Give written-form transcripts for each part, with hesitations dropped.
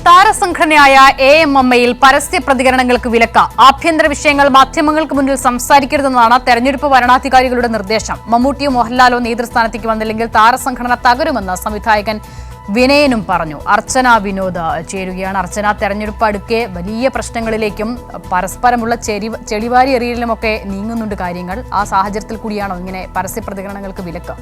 താരസംഘടനയായ AMMയിൽ പരസ്യ പ്രതികരണങ്ങൾക്ക് വിലക്ക്. ആഭ്യന്തര വിഷയങ്ങൾ മാധ്യമങ്ങൾക്ക് മുന്നിൽ സംസാരിക്കരുതെന്നാണ് തെരഞ്ഞെടുപ്പ് വരണാധികാരികളുടെ നിർദ്ദേശം. മമ്മൂട്ടിയോ മോഹൻലാലോ നേതൃസ്ഥാനത്തേക്ക് വന്നില്ലെങ്കിൽ താരസംഘടന തകരുമെന്ന് സംവിധായകൻ വിനയനും പറഞ്ഞു. അർച്ചന വിനോദ് ചേരുകയാണ്. അർച്ചന, തെരഞ്ഞെടുപ്പ് അടുക്കെ വലിയ പ്രശ്നങ്ങളിലേക്കും പരസ്പരമുള്ള ചെളിവാരി എറിയലിലുമൊക്കെ നീങ്ങുന്നുണ്ട് കാര്യങ്ങൾ. ആ സാഹചര്യത്തിൽ കൂടിയാണോ ഇങ്ങനെ പരസ്യ പ്രതികരണങ്ങൾക്ക് വിലക്ക്?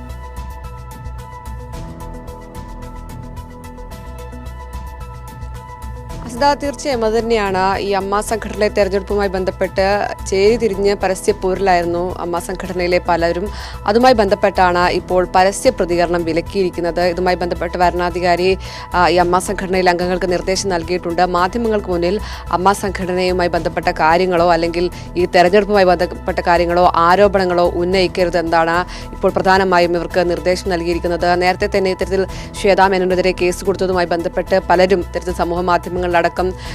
തീർച്ചയായും അത് തന്നെയാണ്. ഈ അമ്മ സംഘടനയിലെ തെരഞ്ഞെടുപ്പുമായി ബന്ധപ്പെട്ട് ചേരിതിരിഞ്ഞ് പരസ്യപ്പോരിലായിരുന്നു അമ്മ സംഘടനയിലെ പലരും. അതുമായി ബന്ധപ്പെട്ടാണ് ഇപ്പോൾ പരസ്യ പ്രതികരണം വിലക്കിയിരിക്കുന്നത്. ഇതുമായി ബന്ധപ്പെട്ട് വരണാധികാരി ഈ അമ്മ സംഘടനയിലെ അംഗങ്ങൾക്ക് നിർദ്ദേശം നൽകിയിട്ടുണ്ട്. മാധ്യമങ്ങൾക്ക് മുന്നിൽ അമ്മ സംഘടനയുമായി ബന്ധപ്പെട്ട കാര്യങ്ങളോ അല്ലെങ്കിൽ ഈ തെരഞ്ഞെടുപ്പുമായി ബന്ധപ്പെട്ട കാര്യങ്ങളോ ആരോപണങ്ങളോ ഉന്നയിക്കരുത് എന്നാണ് ഇപ്പോൾ പ്രധാനമായും ഇവർക്ക് നിർദ്ദേശം നൽകിയിരിക്കുന്നത്. നേരത്തെ തന്നെ ഇത്തരത്തിൽ ശ്വേതാ മേനോനെതിരെ കേസ് കൊടുത്തതുമായി ബന്ധപ്പെട്ട് പലരും ഇത്തരത്തിൽ സമൂഹ മാധ്യമങ്ങളിലടക്കം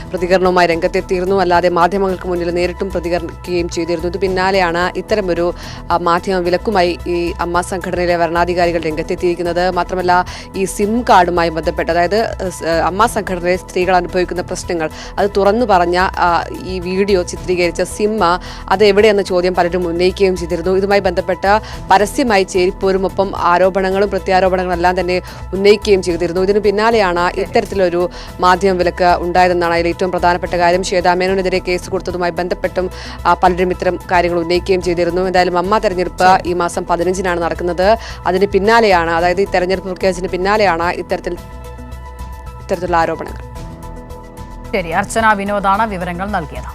പ്രതികരണവുമായി രംഗത്തെത്തിയിരുന്നു. അല്ലാതെ മാധ്യമങ്ങൾക്ക് മുന്നിൽ നേരിട്ടും പ്രതികരിക്കുകയും ചെയ്തിരുന്നു. ഇത് പിന്നാലെയാണ് ഇത്തരമൊരു മാധ്യമ വിലക്കുമായി ഈ അമ്മ സംഘടനയിലെ വരണാധികാരികൾ രംഗത്തെത്തിയിരിക്കുന്നത്. മാത്രമല്ല, ഈ സിം കാർഡുമായി ബന്ധപ്പെട്ട്, അതായത് അമ്മ സംഘടനയിലെ സ്ത്രീകൾ അനുഭവിക്കുന്ന പ്രശ്നങ്ങൾ അത് തുറന്നു പറഞ്ഞ ഈ വീഡിയോ ചിത്രീകരിച്ച സിം അത് എവിടെയെന്ന ചോദ്യം പലരും ഉന്നയിക്കുകയും ചെയ്തിരുന്നു. ഇതുമായി ബന്ധപ്പെട്ട് പരസ്യമായി ചേരിപ്പോരും ഒപ്പം ആരോപണങ്ങളും പ്രത്യാരോപണങ്ങളും എല്ലാം തന്നെ ഉന്നയിക്കുകയും ചെയ്തിരുന്നു. ഇതിന് പിന്നാലെയാണ് ഇത്തരത്തിലൊരു മാധ്യമ വിലക്ക് ഉണ്ടായതെന്നാണ് അതിൽ ഏറ്റവും പ്രധാനപ്പെട്ട കാര്യം. ശ്വേതാ മേനോനെതിരെ കേസ് കൊടുത്തതുമായി ബന്ധപ്പെട്ടും പലരും ഇത്തരം കാര്യങ്ങൾ ഉന്നയിക്കുകയും ചെയ്തിരുന്നു. എന്തായാലും അമ്മ തെരഞ്ഞെടുപ്പ് ഈ മാസം 15-നാണ് നടക്കുന്നത്. അതിന് പിന്നാലെയാണ്, അതായത് ഈ തെരഞ്ഞെടുപ്പ് പ്രഖ്യാപിച്ചതിന് പിന്നാലെയാണ് ഇത്തരത്തിലുള്ള ആരോപണങ്ങൾ. ശരി, അർച്ചന വിനോദാണ് വിവരങ്ങൾ നൽകിയത്.